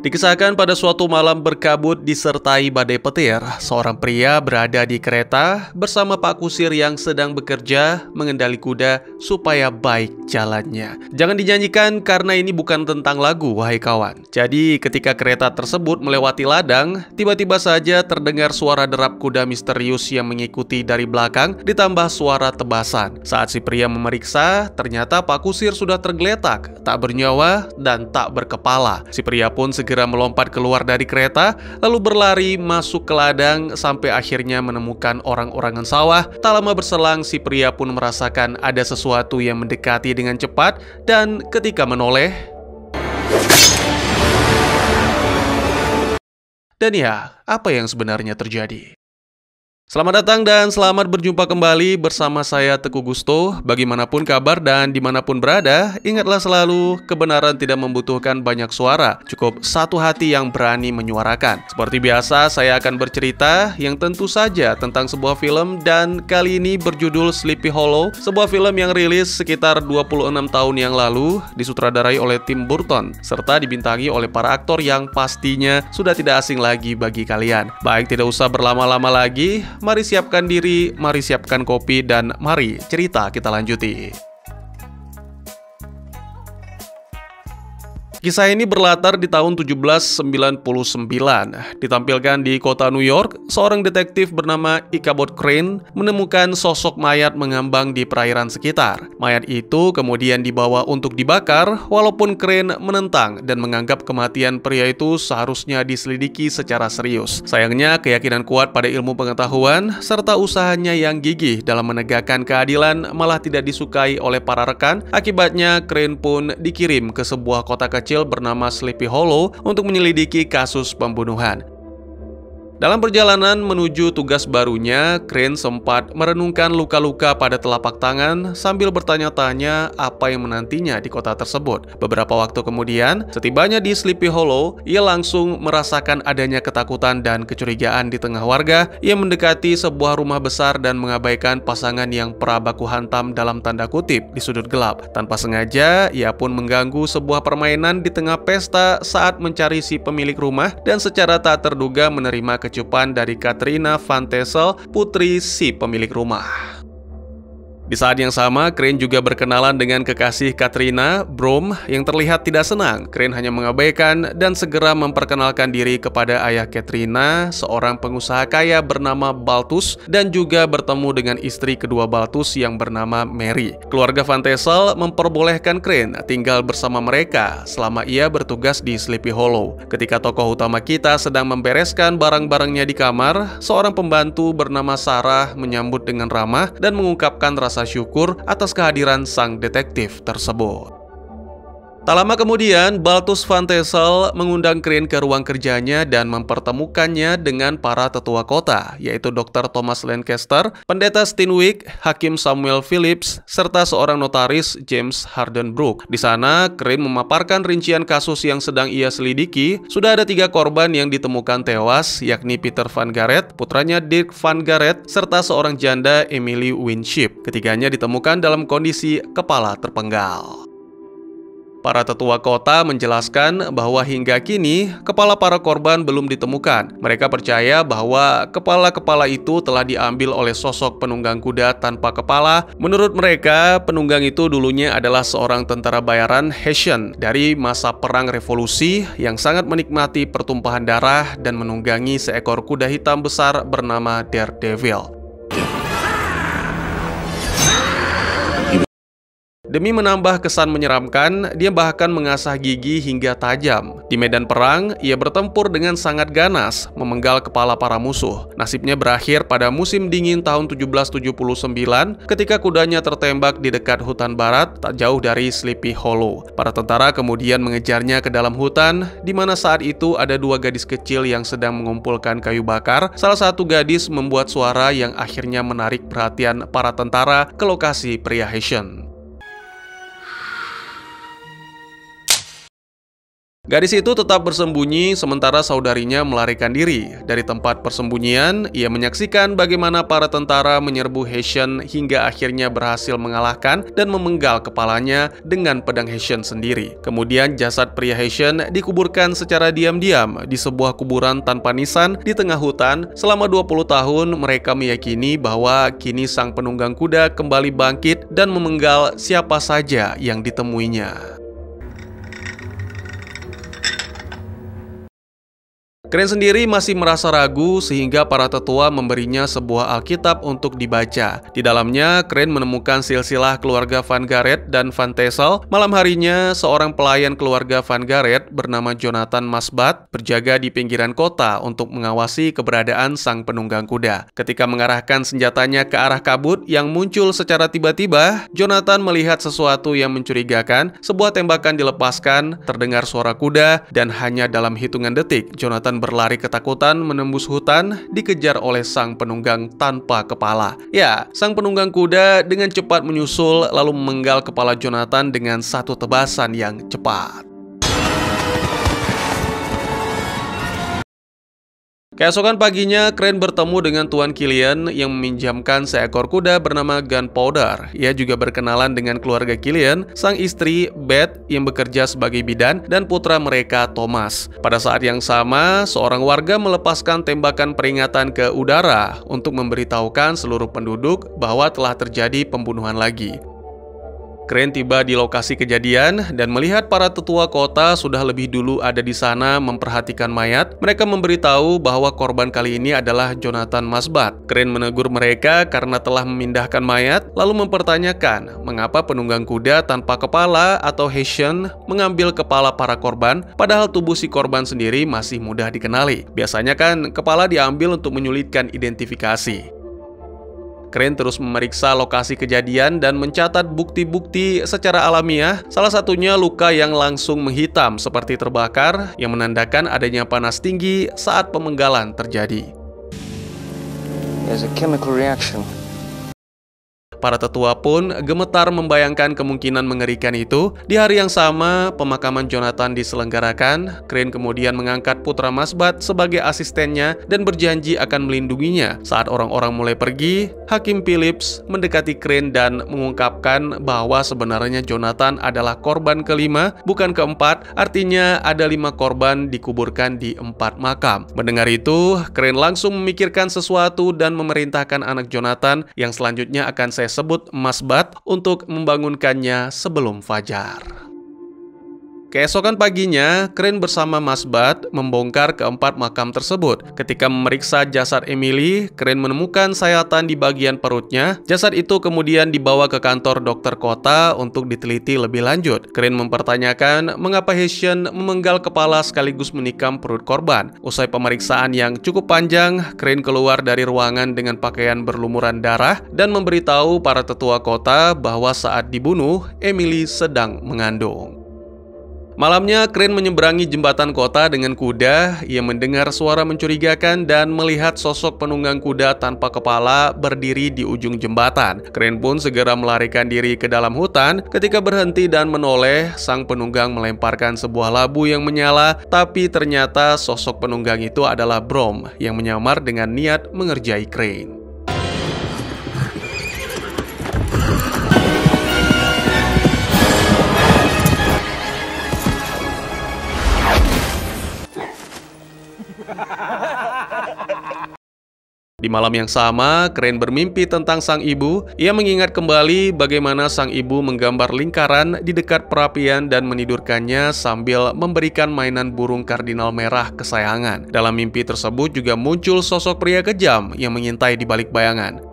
Dikisahkan pada suatu malam berkabut disertai badai petir, seorang pria berada di kereta bersama Pak Kusir yang sedang bekerja mengendali kuda supaya baik jalannya. Jangan dinyanyikan karena ini bukan tentang lagu, wahai kawan. Jadi ketika kereta tersebut melewati ladang, tiba-tiba saja terdengar suara derap kuda misterius yang mengikuti dari belakang ditambah suara tebasan. Saat si pria memeriksa, ternyata Pak Kusir sudah tergeletak, tak bernyawa dan tak berkepala. Si pria pun segera melompat keluar dari kereta, lalu berlari masuk ke ladang sampai akhirnya menemukan orang-orangan sawah. Tak lama berselang, si pria pun merasakan ada sesuatu yang mendekati dengan cepat dan ketika menoleh, dan ya, apa yang sebenarnya terjadi? Selamat datang dan selamat berjumpa kembali bersama saya Teguh Gusto. Bagaimanapun kabar dan dimanapun berada, ingatlah selalu kebenaran tidak membutuhkan banyak suara, cukup satu hati yang berani menyuarakan. Seperti biasa, saya akan bercerita yang tentu saja tentang sebuah film dan kali ini berjudul Sleepy Hollow, sebuah film yang rilis sekitar 26 tahun yang lalu, disutradarai oleh Tim Burton, serta dibintangi oleh para aktor yang pastinya sudah tidak asing lagi bagi kalian. Baik, tidak usah berlama-lama lagi. Mari siapkan diri, mari siapkan kopi, dan mari cerita kita lanjuti. Kisah ini berlatar di tahun 1799. Ditampilkan di kota New York, seorang detektif bernama Ichabod Crane menemukan sosok mayat mengambang di perairan sekitar. Mayat itu kemudian dibawa untuk dibakar, walaupun Crane menentang dan menganggap kematian pria itu seharusnya diselidiki secara serius. Sayangnya, keyakinan kuat pada ilmu pengetahuan serta usahanya yang gigih dalam menegakkan keadilan malah tidak disukai oleh para rekan. Akibatnya, Crane pun dikirim ke sebuah kota kecil bernama Sleepy Hollow untuk menyelidiki kasus pembunuhan. Dalam perjalanan menuju tugas barunya, Crane sempat merenungkan luka-luka pada telapak tangan sambil bertanya-tanya apa yang menantinya di kota tersebut. Beberapa waktu kemudian, setibanya di Sleepy Hollow, ia langsung merasakan adanya ketakutan dan kecurigaan di tengah warga. Ia mendekati sebuah rumah besar dan mengabaikan pasangan yang perabaku hantam dalam tanda kutip di sudut gelap. Tanpa sengaja, ia pun mengganggu sebuah permainan di tengah pesta saat mencari si pemilik rumah dan secara tak terduga menerima kecupan dari Katrina Van Tassel, putri si pemilik rumah. Di saat yang sama, Crane juga berkenalan dengan kekasih Katrina, Brom, yang terlihat tidak senang. Crane hanya mengabaikan dan segera memperkenalkan diri kepada ayah Katrina, seorang pengusaha kaya bernama Balthus, dan juga bertemu dengan istri kedua Balthus yang bernama Mary. Keluarga Van Tassel memperbolehkan Crane tinggal bersama mereka selama ia bertugas di Sleepy Hollow. Ketika tokoh utama kita sedang membereskan barang-barangnya di kamar, seorang pembantu bernama Sarah menyambut dengan ramah dan mengungkapkan rasa syukur atas kehadiran sang detektif tersebut. Tak lama kemudian, Balthus Van Tassel mengundang Crane ke ruang kerjanya dan mempertemukannya dengan para tetua kota, yaitu Dr. Thomas Lancaster, Pendeta Steinweg, Hakim Samuel Phillips, serta seorang notaris James Hardenbrook. Di sana, Crane memaparkan rincian kasus yang sedang ia selidiki. Sudah ada 3 korban yang ditemukan tewas, yakni Peter Van Garret, putranya Dirk Van Garret, serta seorang janda Emily Winship. Ketiganya ditemukan dalam kondisi kepala terpenggal. Para tetua kota menjelaskan bahwa hingga kini kepala para korban belum ditemukan. Mereka percaya bahwa kepala-kepala itu telah diambil oleh sosok penunggang kuda tanpa kepala. Menurut mereka, penunggang itu dulunya adalah seorang tentara bayaran Hessian dari masa perang revolusi yang sangat menikmati pertumpahan darah dan menunggangi seekor kuda hitam besar bernama Daredevil. Demi menambah kesan menyeramkan, dia bahkan mengasah gigi hingga tajam. Di medan perang, ia bertempur dengan sangat ganas, memenggal kepala para musuh. Nasibnya berakhir pada musim dingin tahun 1779 ketika kudanya tertembak di dekat hutan barat tak jauh dari Sleepy Hollow. Para tentara kemudian mengejarnya ke dalam hutan, di mana saat itu ada 2 gadis kecil yang sedang mengumpulkan kayu bakar. Salah satu gadis membuat suara yang akhirnya menarik perhatian para tentara ke lokasi pria Hessian. Gadis itu tetap bersembunyi sementara saudarinya melarikan diri. Dari tempat persembunyian, ia menyaksikan bagaimana para tentara menyerbu Heshen hingga akhirnya berhasil mengalahkan dan memenggal kepalanya dengan pedang Heshen sendiri. Kemudian jasad pria Heshen dikuburkan secara diam-diam di sebuah kuburan tanpa nisan di tengah hutan. Selama 20 tahun mereka meyakini bahwa kini sang penunggang kuda kembali bangkit dan memenggal siapa saja yang ditemuinya. Crane sendiri masih merasa ragu sehingga para tetua memberinya sebuah Alkitab untuk dibaca. Di dalamnya, Crane menemukan silsilah keluarga Van Garret dan Van Tassel. Malam harinya, seorang pelayan keluarga Van Garret bernama Jonathan Masbat berjaga di pinggiran kota untuk mengawasi keberadaan sang penunggang kuda. Ketika mengarahkan senjatanya ke arah kabut yang muncul secara tiba-tiba, Jonathan melihat sesuatu yang mencurigakan. Sebuah tembakan dilepaskan, terdengar suara kuda, dan hanya dalam hitungan detik, Jonathan berlari ketakutan menembus hutan, dikejar oleh sang penunggang tanpa kepala. Ya, sang penunggang kuda dengan cepat menyusul lalu memenggal kepala Jonathan dengan satu tebasan yang cepat. Keesokan paginya, Crane bertemu dengan Tuan Killian yang meminjamkan seekor kuda bernama Gunpowder. Ia juga berkenalan dengan keluarga Killian, sang istri Beth yang bekerja sebagai bidan, dan putra mereka Thomas. Pada saat yang sama, seorang warga melepaskan tembakan peringatan ke udara untuk memberitahukan seluruh penduduk bahwa telah terjadi pembunuhan lagi. Crane tiba di lokasi kejadian dan melihat para tetua kota sudah lebih dulu ada di sana memperhatikan mayat. Mereka memberitahu bahwa korban kali ini adalah Jonathan Masbat. Crane menegur mereka karena telah memindahkan mayat, lalu mempertanyakan mengapa penunggang kuda tanpa kepala atau Heshen mengambil kepala para korban, padahal tubuh si korban sendiri masih mudah dikenali. Biasanya kan kepala diambil untuk menyulitkan identifikasi. Crane terus memeriksa lokasi kejadian dan mencatat bukti-bukti secara alamiah, salah satunya luka yang langsung menghitam seperti terbakar yang menandakan adanya panas tinggi saat pemenggalan terjadi. There's a chemical reaction. Para tetua pun gemetar membayangkan kemungkinan mengerikan itu. Di hari yang sama, pemakaman Jonathan diselenggarakan. Crane kemudian mengangkat putra Masbat sebagai asistennya dan berjanji akan melindunginya. Saat orang-orang mulai pergi, Hakim Phillips mendekati Crane dan mengungkapkan bahwa sebenarnya Jonathan adalah korban kelima, bukan keempat. Artinya ada 5 korban dikuburkan di 4 makam. Mendengar itu, Crane langsung memikirkan sesuatu dan memerintahkan anak Jonathan yang selanjutnya akan saya sebut Masbat untuk membangunkannya sebelum fajar. Keesokan paginya, Crane bersama Masbat membongkar keempat makam tersebut. Ketika memeriksa jasad Emily, Crane menemukan sayatan di bagian perutnya. Jasad itu kemudian dibawa ke kantor dokter kota untuk diteliti lebih lanjut. Crane mempertanyakan mengapa Heshen memenggal kepala sekaligus menikam perut korban. Usai pemeriksaan yang cukup panjang, Crane keluar dari ruangan dengan pakaian berlumuran darah dan memberitahu para tetua kota bahwa saat dibunuh, Emily sedang mengandung. Malamnya, Crane menyeberangi jembatan kota dengan kuda. Ia mendengar suara mencurigakan dan melihat sosok penunggang kuda tanpa kepala berdiri di ujung jembatan. Crane pun segera melarikan diri ke dalam hutan. Ketika berhenti dan menoleh, sang penunggang melemparkan sebuah labu yang menyala, tapi ternyata sosok penunggang itu adalah Brom yang menyamar dengan niat mengerjai Crane. Di malam yang sama, Crane bermimpi tentang sang ibu. Ia mengingat kembali bagaimana sang ibu menggambar lingkaran di dekat perapian dan menidurkannya sambil memberikan mainan burung kardinal merah kesayangan. Dalam mimpi tersebut juga muncul sosok pria kejam yang mengintai di balik bayangan.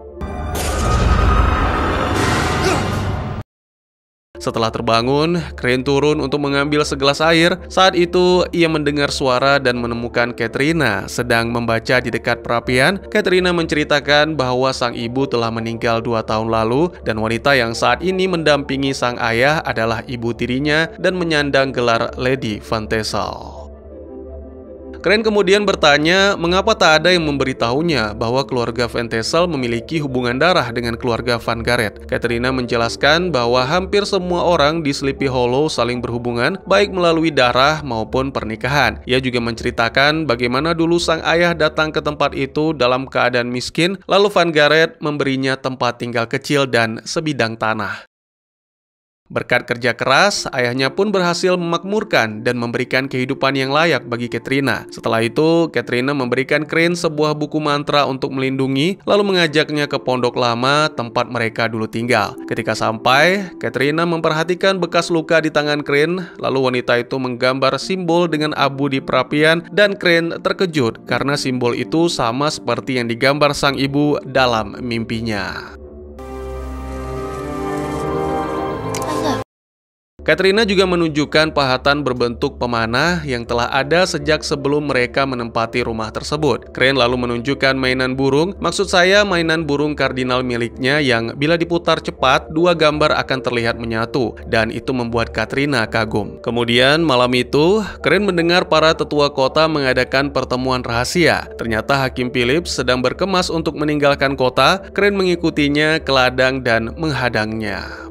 Setelah terbangun, Crane turun untuk mengambil segelas air. Saat itu, ia mendengar suara dan menemukan Katrina sedang membaca di dekat perapian. Katrina menceritakan bahwa sang ibu telah meninggal 2 tahun lalu dan wanita yang saat ini mendampingi sang ayah adalah ibu tirinya dan menyandang gelar Lady Van Tassel. Crane kemudian bertanya mengapa tak ada yang memberitahunya bahwa keluarga Van Tassel memiliki hubungan darah dengan keluarga Van Garrett. Katrina menjelaskan bahwa hampir semua orang di Sleepy Hollow saling berhubungan, baik melalui darah maupun pernikahan. Ia juga menceritakan bagaimana dulu sang ayah datang ke tempat itu dalam keadaan miskin, lalu Van Garrett memberinya tempat tinggal kecil dan sebidang tanah. Berkat kerja keras, ayahnya pun berhasil memakmurkan dan memberikan kehidupan yang layak bagi Katrina. Setelah itu, Katrina memberikan Crane sebuah buku mantra untuk melindungi, lalu mengajaknya ke pondok lama tempat mereka dulu tinggal. Ketika sampai, Katrina memperhatikan bekas luka di tangan Crane, lalu wanita itu menggambar simbol dengan abu di perapian, dan Crane terkejut karena simbol itu sama seperti yang digambar sang ibu dalam mimpinya. Katrina juga menunjukkan pahatan berbentuk pemanah yang telah ada sejak sebelum mereka menempati rumah tersebut. Crane lalu menunjukkan mainan burung, maksud saya mainan burung kardinal miliknya yang bila diputar cepat, dua gambar akan terlihat menyatu, dan itu membuat Katrina kagum. Kemudian malam itu, Crane mendengar para tetua kota mengadakan pertemuan rahasia. Ternyata Hakim Phillips sedang berkemas untuk meninggalkan kota. Crane mengikutinya ke ladang dan menghadangnya.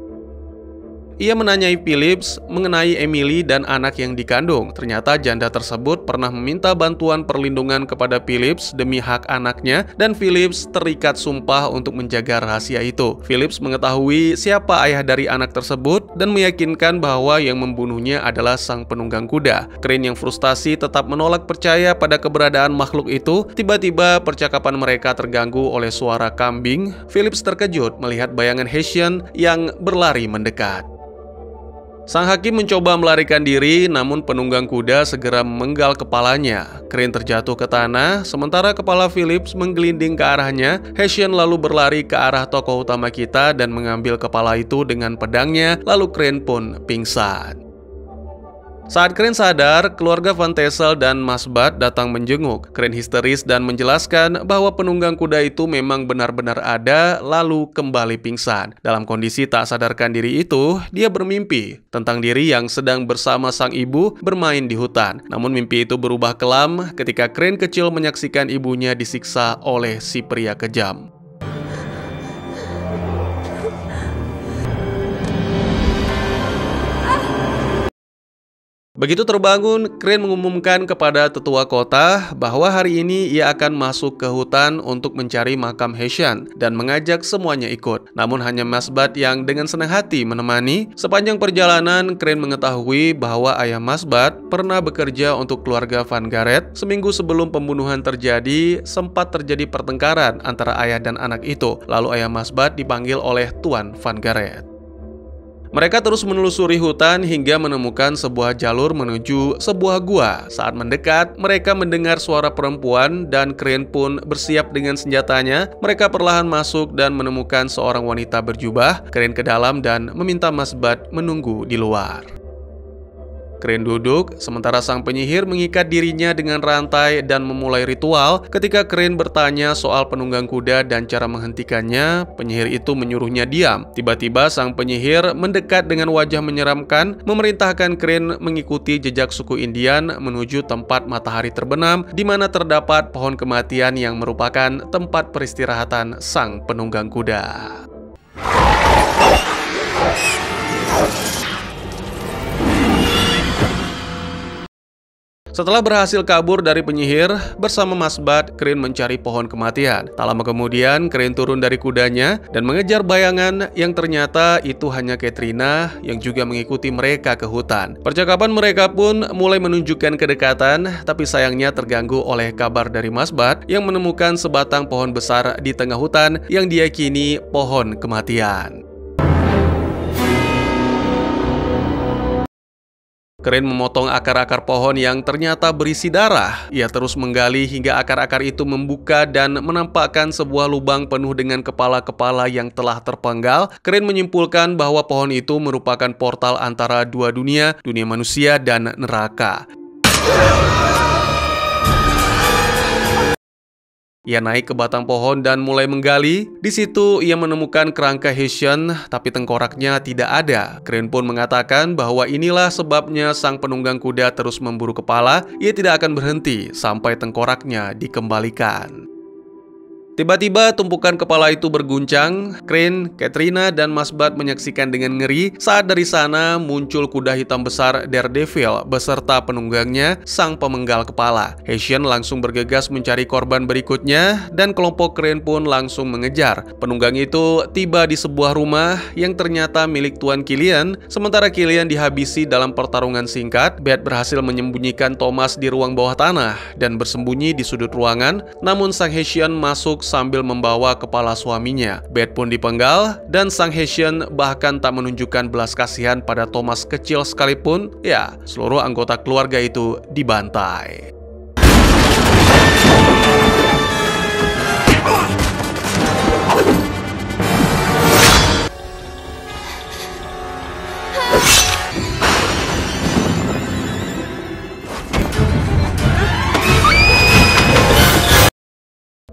Ia menanyai Phillips mengenai Emily dan anak yang dikandung. Ternyata janda tersebut pernah meminta bantuan perlindungan kepada Phillips demi hak anaknya, dan Phillips terikat sumpah untuk menjaga rahasia itu. Phillips mengetahui siapa ayah dari anak tersebut dan meyakinkan bahwa yang membunuhnya adalah sang penunggang kuda. Crane yang frustasi tetap menolak percaya pada keberadaan makhluk itu. Tiba-tiba percakapan mereka terganggu oleh suara kambing. Phillips terkejut melihat bayangan Hessian yang berlari mendekat. Sang hakim mencoba melarikan diri, namun penunggang kuda segera memenggal kepalanya. Crane terjatuh ke tanah, sementara kepala Phillips menggelinding ke arahnya. Hessian lalu berlari ke arah tokoh utama kita dan mengambil kepala itu dengan pedangnya, lalu Crane pun pingsan. Saat Crane sadar, keluarga Van Tassel dan Mas Bud datang menjenguk. Crane histeris dan menjelaskan bahwa penunggang kuda itu memang benar-benar ada, lalu kembali pingsan. Dalam kondisi tak sadarkan diri itu, dia bermimpi tentang diri yang sedang bersama sang ibu bermain di hutan. Namun mimpi itu berubah kelam ketika Crane kecil menyaksikan ibunya disiksa oleh si pria kejam. Begitu terbangun, Crane mengumumkan kepada tetua kota bahwa hari ini ia akan masuk ke hutan untuk mencari makam Hessian dan mengajak semuanya ikut. Namun hanya Mas Bud yang dengan senang hati menemani. Sepanjang perjalanan, Crane mengetahui bahwa ayah Mas Bud pernah bekerja untuk keluarga Van Garrett. Seminggu sebelum pembunuhan terjadi, sempat terjadi pertengkaran antara ayah dan anak itu. Lalu ayah Mas Bud dipanggil oleh Tuan Van Garrett. Mereka terus menelusuri hutan hingga menemukan sebuah jalur menuju sebuah gua. Saat mendekat, mereka mendengar suara perempuan dan Crane pun bersiap dengan senjatanya. Mereka perlahan masuk dan menemukan seorang wanita berjubah. Crane ke dalam dan meminta Mas Bud menunggu di luar. Crane duduk, sementara sang penyihir mengikat dirinya dengan rantai dan memulai ritual. Ketika Crane bertanya soal penunggang kuda dan cara menghentikannya, penyihir itu menyuruhnya diam. Tiba-tiba sang penyihir mendekat dengan wajah menyeramkan, memerintahkan Crane mengikuti jejak suku Indian menuju tempat matahari terbenam, di mana terdapat pohon kematian yang merupakan tempat peristirahatan sang penunggang kuda. Setelah berhasil kabur dari penyihir, bersama Mas Bud, Crane mencari pohon kematian. Tak lama kemudian, Crane turun dari kudanya dan mengejar bayangan yang ternyata itu hanya Katrina yang juga mengikuti mereka ke hutan. Percakapan mereka pun mulai menunjukkan kedekatan, tapi sayangnya terganggu oleh kabar dari Mas Bud yang menemukan sebatang pohon besar di tengah hutan yang diyakini pohon kematian. Crane memotong akar-akar pohon yang ternyata berisi darah. Ia terus menggali hingga akar-akar itu membuka dan menampakkan sebuah lubang penuh dengan kepala-kepala yang telah terpenggal. Crane menyimpulkan bahwa pohon itu merupakan portal antara dua dunia, dunia manusia dan neraka. Ia naik ke batang pohon dan mulai menggali. Di situ ia menemukan kerangka Hessian, tapi tengkoraknya tidak ada. Crane pun mengatakan bahwa inilah sebabnya sang penunggang kuda terus memburu kepala. Ia tidak akan berhenti sampai tengkoraknya dikembalikan. Tiba-tiba tumpukan kepala itu berguncang. Crane, Katrina, dan Masbad menyaksikan dengan ngeri saat dari sana muncul kuda hitam besar Daredevil beserta penunggangnya, sang pemenggal kepala. Hessian langsung bergegas mencari korban berikutnya dan kelompok Crane pun langsung mengejar. Penunggang itu tiba di sebuah rumah yang ternyata milik Tuan Killian. Sementara Killian dihabisi dalam pertarungan singkat, Beth berhasil menyembunyikan Thomas di ruang bawah tanah dan bersembunyi di sudut ruangan. Namun sang Hessian masuk sambil membawa kepala suaminya. Beth pun dipenggal dan sang Hessian bahkan tak menunjukkan belas kasihan pada Thomas kecil sekalipun. Ya, seluruh anggota keluarga itu dibantai.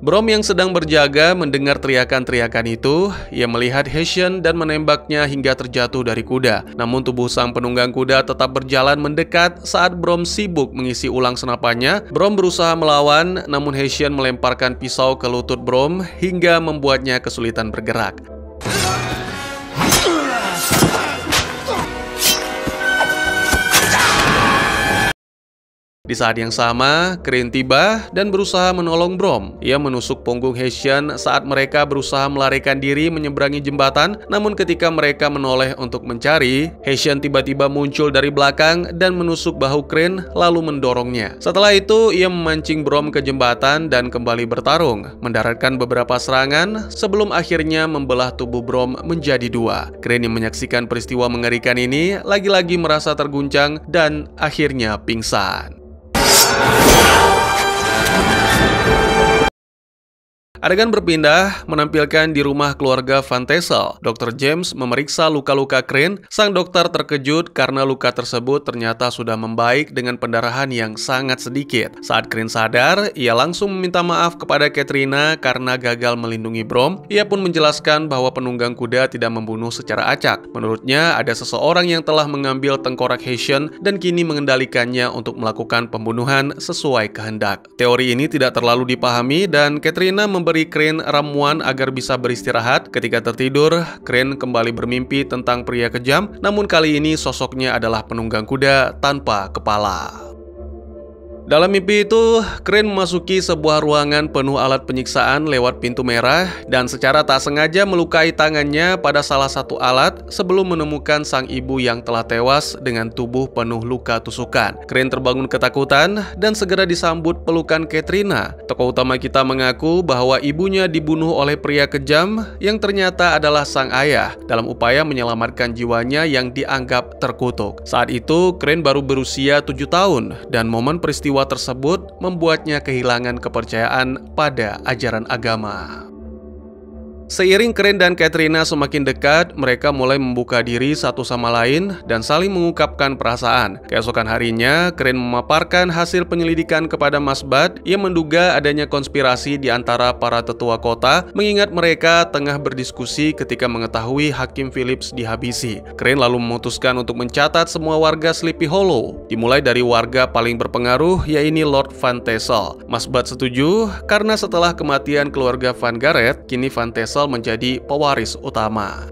Brom yang sedang berjaga mendengar teriakan-teriakan itu. Ia melihat Hessian dan menembaknya hingga terjatuh dari kuda. Namun tubuh sang penunggang kuda tetap berjalan mendekat saat Brom sibuk mengisi ulang senapannya. Brom berusaha melawan, namun Hessian melemparkan pisau ke lutut Brom hingga membuatnya kesulitan bergerak. Di saat yang sama, Crane tiba dan berusaha menolong Brom. Ia menusuk punggung Hessian saat mereka berusaha melarikan diri menyeberangi jembatan. Namun ketika mereka menoleh untuk mencari, Hessian tiba-tiba muncul dari belakang dan menusuk bahu Crane lalu mendorongnya. Setelah itu, ia memancing Brom ke jembatan dan kembali bertarung, mendaratkan beberapa serangan sebelum akhirnya membelah tubuh Brom menjadi dua. Crane yang menyaksikan peristiwa mengerikan ini lagi-lagi merasa terguncang dan akhirnya pingsan. Adegan berpindah menampilkan di rumah keluarga Van Tassel. Dr. James memeriksa luka-luka Crane. Sang dokter terkejut karena luka tersebut ternyata sudah membaik dengan pendarahan yang sangat sedikit. Saat Crane sadar, ia langsung meminta maaf kepada Katrina karena gagal melindungi Brom. Ia pun menjelaskan bahwa penunggang kuda tidak membunuh secara acak. Menurutnya, ada seseorang yang telah mengambil tengkorak Hessian dan kini mengendalikannya untuk melakukan pembunuhan sesuai kehendak. Teori ini tidak terlalu dipahami dan Katrina memberi Crane ramuan agar bisa beristirahat. Ketika tertidur, Crane kembali bermimpi tentang pria kejam, namun kali ini sosoknya adalah penunggang kuda tanpa kepala. Dalam mimpi itu, Crane memasuki sebuah ruangan penuh alat penyiksaan lewat pintu merah dan secara tak sengaja melukai tangannya pada salah satu alat sebelum menemukan sang ibu yang telah tewas dengan tubuh penuh luka tusukan. Crane terbangun ketakutan dan segera disambut pelukan Katrina. Tokoh utama kita mengaku bahwa ibunya dibunuh oleh pria kejam yang ternyata adalah sang ayah dalam upaya menyelamatkan jiwanya yang dianggap terkutuk. Saat itu, Crane baru berusia 7 tahun dan momen peristiwa tersebut membuatnya kehilangan kepercayaan pada ajaran agama. Seiring Crane dan Katrina semakin dekat, mereka mulai membuka diri satu sama lain dan saling mengungkapkan perasaan. Keesokan harinya, Crane memaparkan hasil penyelidikan kepada Masbad. Ia menduga adanya konspirasi di antara para tetua kota, mengingat mereka tengah berdiskusi ketika mengetahui Hakim Phillips dihabisi. Crane lalu memutuskan untuk mencatat semua warga Sleepy Hollow, dimulai dari warga paling berpengaruh, yaitu Lord Van Tassel. Masbad setuju karena setelah kematian keluarga Van Garrett, kini Van Tassel menjadi pewaris utama.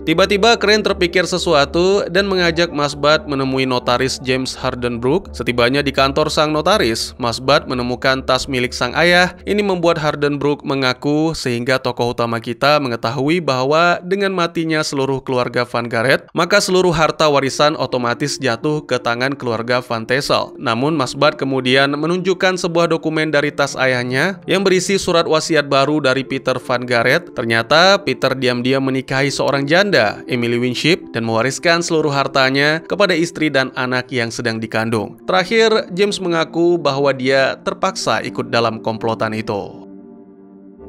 Tiba-tiba Crane terpikir sesuatu dan mengajak Masbad menemui notaris James Hardenbrook. Setibanya di kantor sang notaris, Masbad menemukan tas milik sang ayah. Ini membuat Hardenbrook mengaku sehingga tokoh utama kita mengetahui bahwa dengan matinya seluruh keluarga Van Garrett, maka seluruh harta warisan otomatis jatuh ke tangan keluarga Van Tassel. Namun Masbad kemudian menunjukkan sebuah dokumen dari tas ayahnya yang berisi surat wasiat baru dari Peter Van Garrett. Ternyata Peter diam-diam menikahi seorang janda, Emily Winship, dan mewariskan seluruh hartanya kepada istri dan anak yang sedang dikandung. Terakhir, James mengaku bahwa dia terpaksa ikut dalam komplotan itu.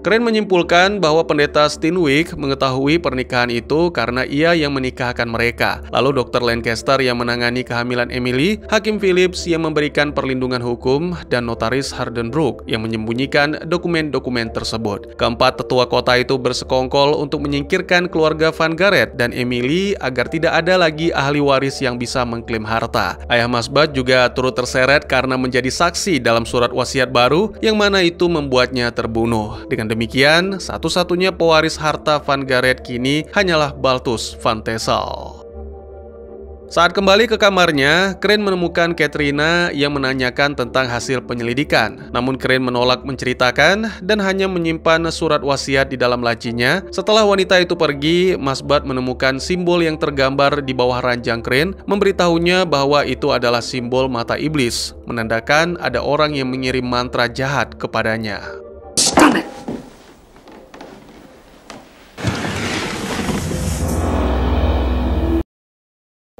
Crane menyimpulkan bahwa pendeta Steenwyk mengetahui pernikahan itu karena ia yang menikahkan mereka. Lalu Dr. Lancaster yang menangani kehamilan Emily, Hakim Phillips yang memberikan perlindungan hukum, dan Notaris Hardenbrook yang menyembunyikan dokumen-dokumen tersebut. Keempat tetua kota itu bersekongkol untuk menyingkirkan keluarga Van Garrett dan Emily agar tidak ada lagi ahli waris yang bisa mengklaim harta. Ayah Masbad juga turut terseret karena menjadi saksi dalam surat wasiat baru yang mana itu membuatnya terbunuh. Dengan demikian, satu-satunya pewaris harta Van Garrett kini hanyalah Balthus Van Texel. Saat kembali ke kamarnya, Crane menemukan Katrina yang menanyakan tentang hasil penyelidikan. Namun Crane menolak menceritakan dan hanya menyimpan surat wasiat di dalam lacinya. Setelah wanita itu pergi, Masbad menemukan simbol yang tergambar di bawah ranjang Crane, memberitahunya bahwa itu adalah simbol mata iblis, menandakan ada orang yang mengirim mantra jahat kepadanya. Stop it!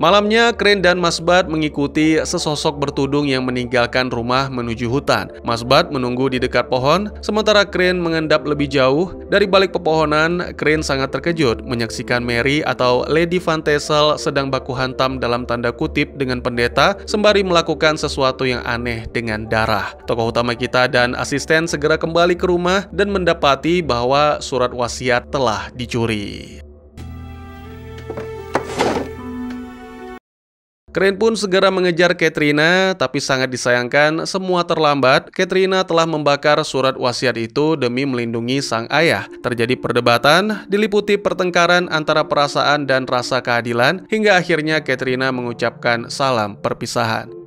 Malamnya, Crane dan Masbad mengikuti sesosok bertudung yang meninggalkan rumah menuju hutan. Masbad menunggu di dekat pohon, sementara Crane mengendap lebih jauh. Dari balik pepohonan, Crane sangat terkejut menyaksikan Mary atau Lady Van Texel sedang baku hantam dalam tanda kutip dengan pendeta, sembari melakukan sesuatu yang aneh dengan darah. Tokoh utama kita dan asisten segera kembali ke rumah dan mendapati bahwa surat wasiat telah dicuri. Crane pun segera mengejar Katrina, tapi sangat disayangkan semua terlambat. Katrina telah membakar surat wasiat itu demi melindungi sang ayah. Terjadi perdebatan, diliputi pertengkaran antara perasaan dan rasa keadilan, hingga akhirnya Katrina mengucapkan salam perpisahan.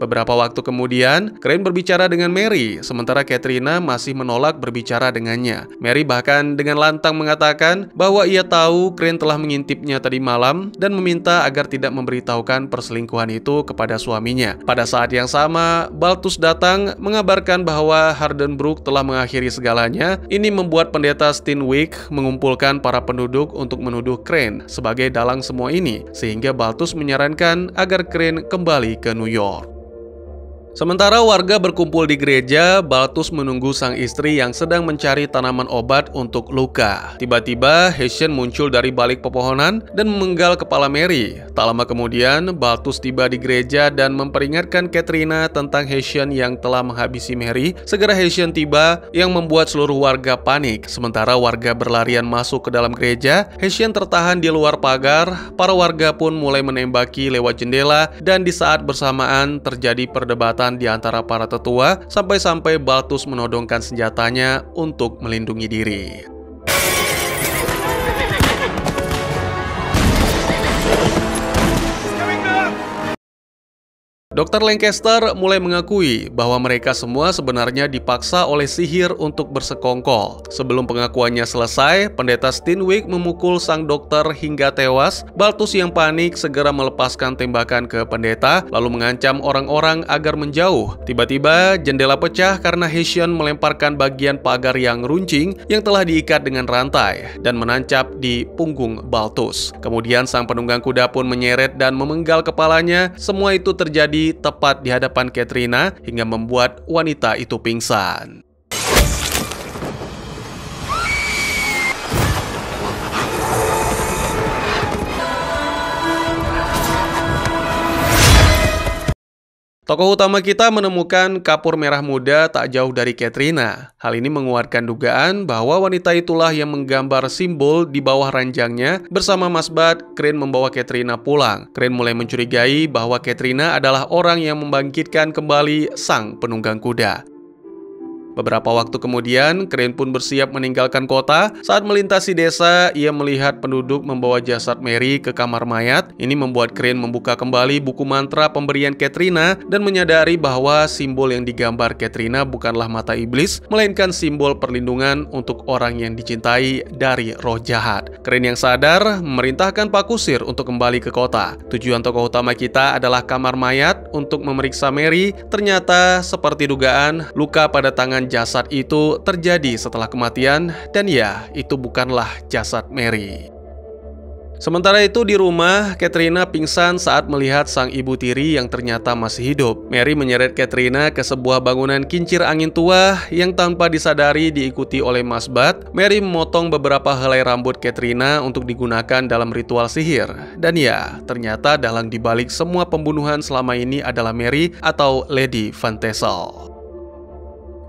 Beberapa waktu kemudian, Crane berbicara dengan Mary, sementara Katrina masih menolak berbicara dengannya. Mary bahkan dengan lantang mengatakan bahwa ia tahu Crane telah mengintipnya tadi malam dan meminta agar tidak memberitahukan perselingkuhan itu kepada suaminya. Pada saat yang sama, Balthus datang mengabarkan bahwa Hardenbrook telah mengakhiri segalanya. Ini membuat pendeta Steenwyk mengumpulkan para penduduk untuk menuduh Crane sebagai dalang semua ini, sehingga Balthus menyarankan agar Crane kembali ke New York. Sementara warga berkumpul di gereja, Balthus menunggu sang istri yang sedang mencari tanaman obat untuk luka. Tiba-tiba, Hessian muncul dari balik pepohonan dan memenggal kepala Mary. Tak lama kemudian, Balthus tiba di gereja dan memperingatkan Katrina tentang Hessian yang telah menghabisi Mary. Segera Hessian tiba yang membuat seluruh warga panik. Sementara warga berlarian masuk ke dalam gereja, Hessian tertahan di luar pagar. Para warga pun mulai menembaki lewat jendela dan di saat bersamaan terjadi perdebatan di antara para tetua sampai-sampai Balthus menodongkan senjatanya untuk melindungi diri. Dr. Lancaster mulai mengakui bahwa mereka semua sebenarnya dipaksa oleh sihir untuk bersekongkol. Sebelum pengakuannya selesai, pendeta Steenwyk memukul sang dokter hingga tewas. Balthus yang panik segera melepaskan tembakan ke pendeta, lalu mengancam orang-orang agar menjauh. Tiba-tiba, jendela pecah karena Hessian melemparkan bagian pagar yang runcing yang telah diikat dengan rantai dan menancap di punggung Balthus. Kemudian sang penunggang kuda pun menyeret dan memenggal kepalanya. Semua itu terjadi tepat di hadapan Katrina hingga membuat wanita itu pingsan. Tokoh utama kita menemukan kapur merah muda tak jauh dari Katrina. Hal ini menguatkan dugaan bahwa wanita itulah yang menggambar simbol di bawah ranjangnya. Bersama Masbad, Crane membawa Katrina pulang. Crane mulai mencurigai bahwa Katrina adalah orang yang membangkitkan kembali sang penunggang kuda. Beberapa waktu kemudian, Crane pun bersiap meninggalkan kota. Saat melintasi desa, ia melihat penduduk membawa jasad Mary ke kamar mayat. Ini membuat Crane membuka kembali buku mantra pemberian Katrina dan menyadari bahwa simbol yang digambar Katrina bukanlah mata iblis, melainkan simbol perlindungan untuk orang yang dicintai dari roh jahat. Crane yang sadar memerintahkan Pak Kusir untuk kembali ke kota. Tujuan tokoh utama kita adalah kamar mayat untuk memeriksa Mary. Ternyata, seperti dugaan, luka pada tangan jasad itu terjadi setelah kematian dan ya, itu bukanlah jasad Mary. Sementara itu di rumah, Katrina pingsan saat melihat sang ibu tiri yang ternyata masih hidup. Mary menyeret Katrina ke sebuah bangunan kincir angin tua yang tanpa disadari diikuti oleh Masbad. Mary memotong beberapa helai rambut Katrina untuk digunakan dalam ritual sihir. Dan ya, ternyata dalang dibalik semua pembunuhan selama ini adalah Mary atau Lady Van Tassel.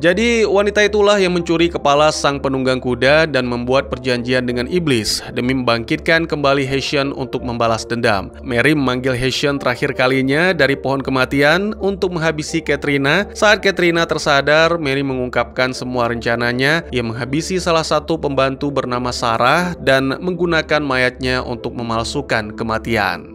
Jadi wanita itulah yang mencuri kepala sang penunggang kuda dan membuat perjanjian dengan iblis demi membangkitkan kembali Haitian untuk membalas dendam. Mary memanggil Haitian terakhir kalinya dari pohon kematian untuk menghabisi Katrina. Saat Katrina tersadar, Mary mengungkapkan semua rencananya yang menghabisi salah satu pembantu bernama Sarah dan menggunakan mayatnya untuk memalsukan kematian.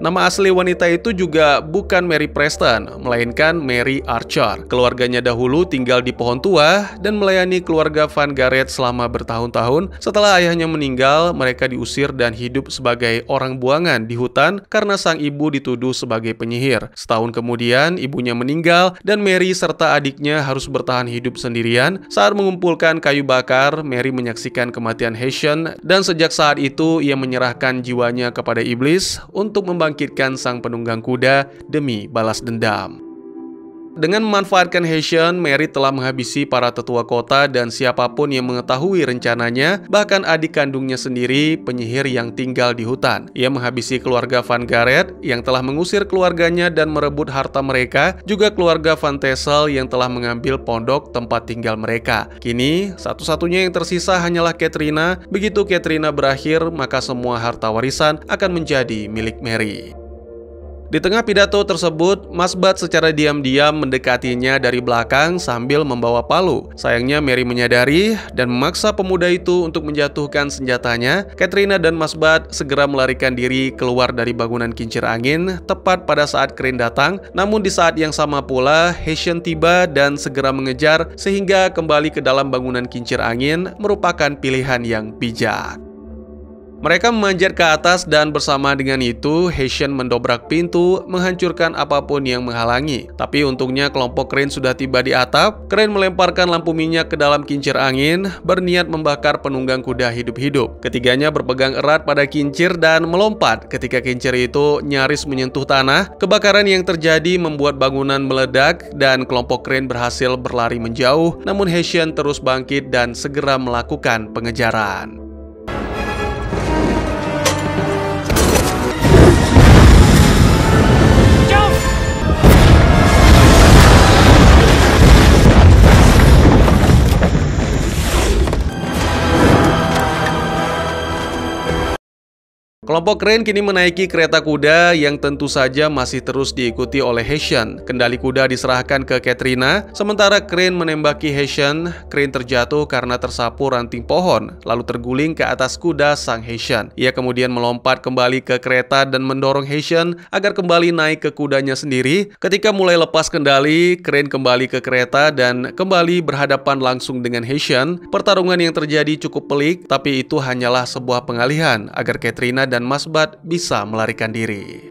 Nama asli wanita itu juga bukan Mary Preston, melainkan Mary Archer. Keluarganya dahulu tinggal di Pohon Tua dan melayani keluarga Van Garrett selama bertahun-tahun. Setelah ayahnya meninggal, mereka diusir dan hidup sebagai orang buangan di hutan karena sang ibu dituduh sebagai penyihir. Setahun kemudian, ibunya meninggal dan Mary serta adiknya harus bertahan hidup sendirian. Saat mengumpulkan kayu bakar, Mary menyaksikan kematian Haitian dan sejak saat itu ia menyerahkan jiwanya kepada iblis untuk membangkitkan sang penunggang kuda demi balas dendam. Dengan memanfaatkan Haitian, Mary telah menghabisi para tetua kota dan siapapun yang mengetahui rencananya, bahkan adik kandungnya sendiri, penyihir yang tinggal di hutan. Ia menghabisi keluarga Van Garrett yang telah mengusir keluarganya dan merebut harta mereka, juga keluarga Van Tassel yang telah mengambil pondok tempat tinggal mereka. Kini, satu-satunya yang tersisa hanyalah Katrina. Begitu Katrina berakhir, maka semua harta warisan akan menjadi milik Mary. Di tengah pidato tersebut, Masbad secara diam-diam mendekatinya dari belakang sambil membawa palu. Sayangnya Mary menyadari dan memaksa pemuda itu untuk menjatuhkan senjatanya. Katrina dan Masbad segera melarikan diri keluar dari bangunan kincir angin tepat pada saat Crane datang. Namun di saat yang sama pula, Haitian tiba dan segera mengejar sehingga kembali ke dalam bangunan kincir angin merupakan pilihan yang bijak. Mereka memanjat ke atas dan bersama dengan itu, Haitian mendobrak pintu, menghancurkan apapun yang menghalangi. Tapi untungnya kelompok Crane sudah tiba di atap. Crane melemparkan lampu minyak ke dalam kincir angin, berniat membakar penunggang kuda hidup-hidup. Ketiganya berpegang erat pada kincir dan melompat. Ketika kincir itu nyaris menyentuh tanah, kebakaran yang terjadi membuat bangunan meledak dan kelompok Crane berhasil berlari menjauh. Namun Haitian terus bangkit dan segera melakukan pengejaran. Kelompok Crane kini menaiki kereta kuda yang tentu saja masih terus diikuti oleh Haitian. Kendali kuda diserahkan ke Katrina, sementara Crane menembaki Haitian. Crane terjatuh karena tersapu ranting pohon, lalu terguling ke atas kuda sang Haitian. Ia kemudian melompat kembali ke kereta dan mendorong Haitian agar kembali naik ke kudanya sendiri. Ketika mulai lepas kendali, Crane kembali ke kereta dan kembali berhadapan langsung dengan Haitian. Pertarungan yang terjadi cukup pelik, tapi itu hanyalah sebuah pengalihan agar Katrina dan Masbad bisa melarikan diri.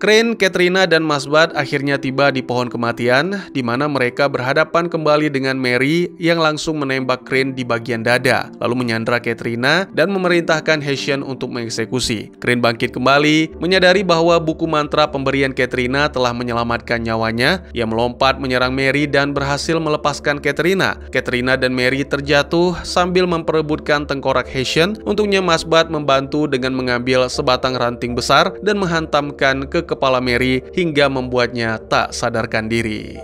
Crane, Katrina, dan Masbad akhirnya tiba di pohon kematian, di mana mereka berhadapan kembali dengan Mary yang langsung menembak Crane di bagian dada, lalu menyandra Katrina dan memerintahkan Haitian untuk mengeksekusi. Crane bangkit kembali, menyadari bahwa buku mantra pemberian Katrina telah menyelamatkan nyawanya. Ia melompat menyerang Mary dan berhasil melepaskan Katrina. Katrina dan Mary terjatuh sambil memperebutkan tengkorak Haitian. Untungnya Masbad membantu dengan mengambil sebatang ranting besar dan menghantamkan ke kepala Mary hingga membuatnya tak sadarkan diri.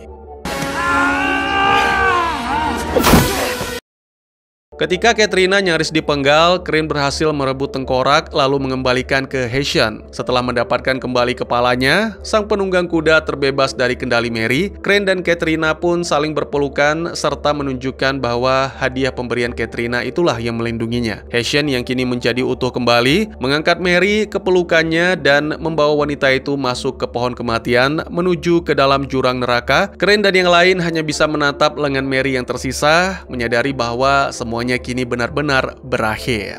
Ketika Katrina nyaris dipenggal, Crane berhasil merebut tengkorak lalu mengembalikan ke Haitian. Setelah mendapatkan kembali kepalanya, sang penunggang kuda terbebas dari kendali Mary. Crane dan Katrina pun saling berpelukan serta menunjukkan bahwa hadiah pemberian Katrina itulah yang melindunginya. Haitian yang kini menjadi utuh kembali, mengangkat Mary ke pelukannya dan membawa wanita itu masuk ke pohon kematian menuju ke dalam jurang neraka. Crane dan yang lain hanya bisa menatap lengan Mary yang tersisa, menyadari bahwa semuanya semuanya kini benar-benar berakhir.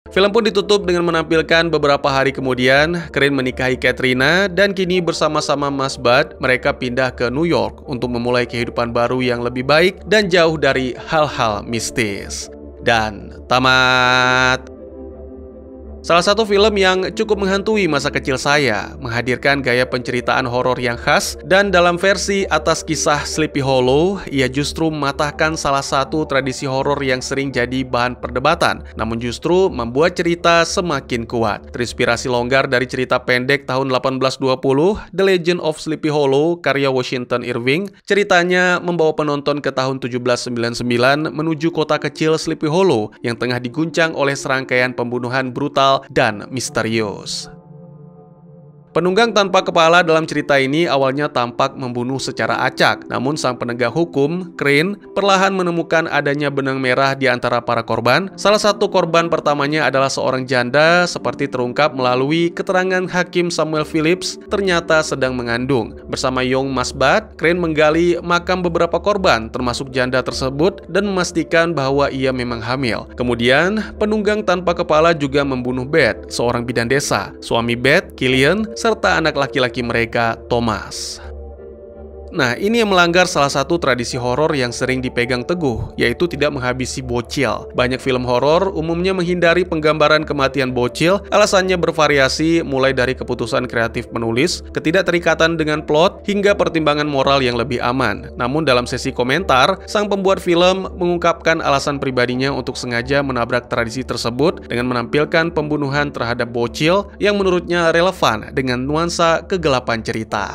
Film pun ditutup dengan menampilkan beberapa hari kemudian, Crane menikahi Katrina dan kini bersama-sama Mas Bud, mereka pindah ke New York untuk memulai kehidupan baru yang lebih baik dan jauh dari hal-hal mistis. Dan tamat. Salah satu film yang cukup menghantui masa kecil saya, menghadirkan gaya penceritaan horor yang khas, dan dalam versi atas kisah Sleepy Hollow, ia justru mematahkan salah satu tradisi horor yang sering jadi bahan perdebatan, namun justru membuat cerita semakin kuat. Terinspirasi longgar dari cerita pendek tahun 1820, The Legend of Sleepy Hollow, karya Washington Irving, ceritanya membawa penonton ke tahun 1799 menuju kota kecil Sleepy Hollow yang tengah diguncang oleh serangkaian pembunuhan brutal dan misterius. Penunggang tanpa kepala dalam cerita ini awalnya tampak membunuh secara acak, namun sang penegak hukum, Crane, perlahan menemukan adanya benang merah di antara para korban. Salah satu korban pertamanya adalah seorang janda, seperti terungkap melalui keterangan Hakim Samuel Phillips, ternyata sedang mengandung. Bersama Young Mas Bud, Crane menggali makam beberapa korban, termasuk janda tersebut, dan memastikan bahwa ia memang hamil. Kemudian, penunggang tanpa kepala juga membunuh Beth, seorang bidan desa, suami Beth, Killian, serta anak laki-laki mereka, Thomas. Nah, ini yang melanggar salah satu tradisi horor yang sering dipegang teguh, yaitu tidak menghabisi bocil. Banyak film horor umumnya menghindari penggambaran kematian bocil, alasannya bervariasi mulai dari keputusan kreatif penulis, ketidakterikatan dengan plot, hingga pertimbangan moral yang lebih aman. Namun dalam sesi komentar, sang pembuat film mengungkapkan alasan pribadinya untuk sengaja menabrak tradisi tersebut dengan menampilkan pembunuhan terhadap bocil yang menurutnya relevan dengan nuansa kegelapan cerita.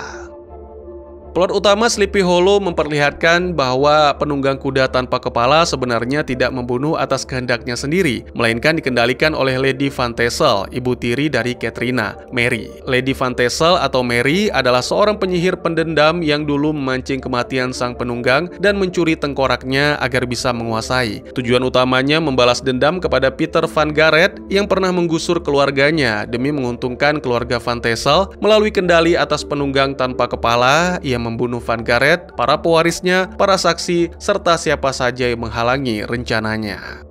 Plot utama Sleepy Hollow memperlihatkan bahwa penunggang kuda tanpa kepala sebenarnya tidak membunuh atas kehendaknya sendiri, melainkan dikendalikan oleh Lady Van Tassel, ibu tiri dari Katrina, Mary. Lady Van Tassel atau Mary adalah seorang penyihir pendendam yang dulu memancing kematian sang penunggang dan mencuri tengkoraknya agar bisa menguasai. Tujuan utamanya membalas dendam kepada Peter Van Garret yang pernah menggusur keluarganya demi menguntungkan keluarga Van Tassel. Melalui kendali atas penunggang tanpa kepala, ia membunuh Van Garret, para pewarisnya, para saksi, serta siapa saja yang menghalangi rencananya.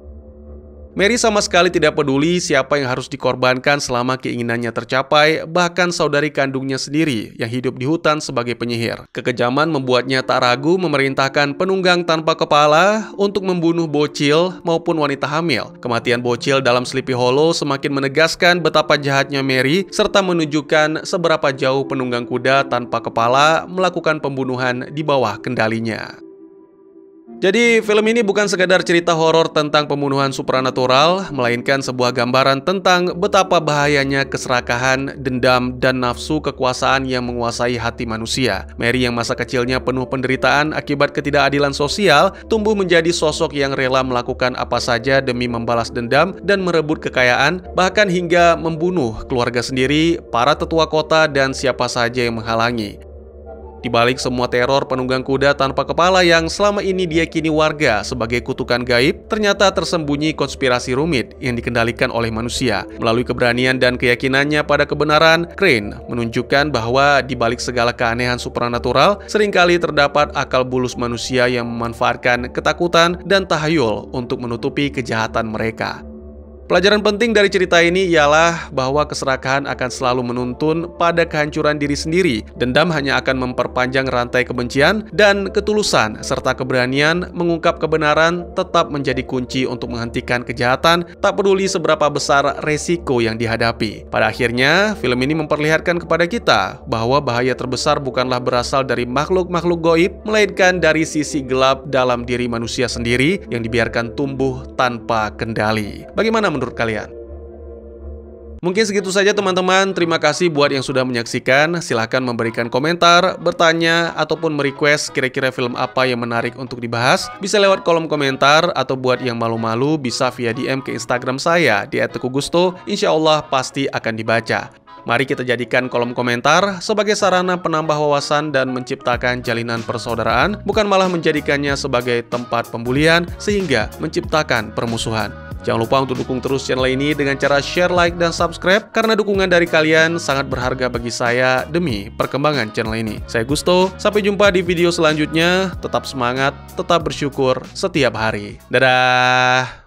Mary sama sekali tidak peduli siapa yang harus dikorbankan selama keinginannya tercapai, bahkan saudari kandungnya sendiri yang hidup di hutan sebagai penyihir. Kekejaman membuatnya tak ragu memerintahkan penunggang tanpa kepala untuk membunuh bocil maupun wanita hamil. Kematian bocil dalam Sleepy Hollow semakin menegaskan betapa jahatnya Mary, serta menunjukkan seberapa jauh penunggang kuda tanpa kepala melakukan pembunuhan di bawah kendalinya. Jadi, film ini bukan sekadar cerita horor tentang pembunuhan supranatural, melainkan sebuah gambaran tentang betapa bahayanya keserakahan, dendam, dan nafsu kekuasaan yang menguasai hati manusia. Mary yang masa kecilnya penuh penderitaan akibat ketidakadilan sosial, tumbuh menjadi sosok yang rela melakukan apa saja demi membalas dendam dan merebut kekayaan, bahkan hingga membunuh keluarga sendiri, para tetua kota, dan siapa saja yang menghalangi. Di balik semua teror penunggang kuda tanpa kepala yang selama ini diyakini warga sebagai kutukan gaib, ternyata tersembunyi konspirasi rumit yang dikendalikan oleh manusia. Melalui keberanian dan keyakinannya pada kebenaran, Crane menunjukkan bahwa di balik segala keanehan supranatural, seringkali terdapat akal bulus manusia yang memanfaatkan ketakutan dan tahayul untuk menutupi kejahatan mereka. Pelajaran penting dari cerita ini ialah bahwa keserakahan akan selalu menuntun pada kehancuran diri sendiri. Dendam hanya akan memperpanjang rantai kebencian, dan ketulusan serta keberanian mengungkap kebenaran tetap menjadi kunci untuk menghentikan kejahatan, tak peduli seberapa besar resiko yang dihadapi. Pada akhirnya, film ini memperlihatkan kepada kita bahwa bahaya terbesar bukanlah berasal dari makhluk-makhluk gaib, melainkan dari sisi gelap dalam diri manusia sendiri yang dibiarkan tumbuh tanpa kendali. Bagaimana menurut kalian? Mungkin segitu saja teman-teman. Terima kasih buat yang sudah menyaksikan. Silahkan memberikan komentar, bertanya, ataupun merequest kira-kira film apa yang menarik untuk dibahas. Bisa lewat kolom komentar, atau buat yang malu-malu bisa via DM ke Instagram saya di @teguhgusto. Insya Allah pasti akan dibaca. Mari kita jadikan kolom komentar sebagai sarana penambah wawasan dan menciptakan jalinan persaudaraan, bukan malah menjadikannya sebagai tempat pembulian sehingga menciptakan permusuhan. Jangan lupa untuk dukung terus channel ini dengan cara share, like, dan subscribe, karena dukungan dari kalian sangat berharga bagi saya demi perkembangan channel ini. Saya Gusto, sampai jumpa di video selanjutnya. Tetap semangat, tetap bersyukur setiap hari. Dadah!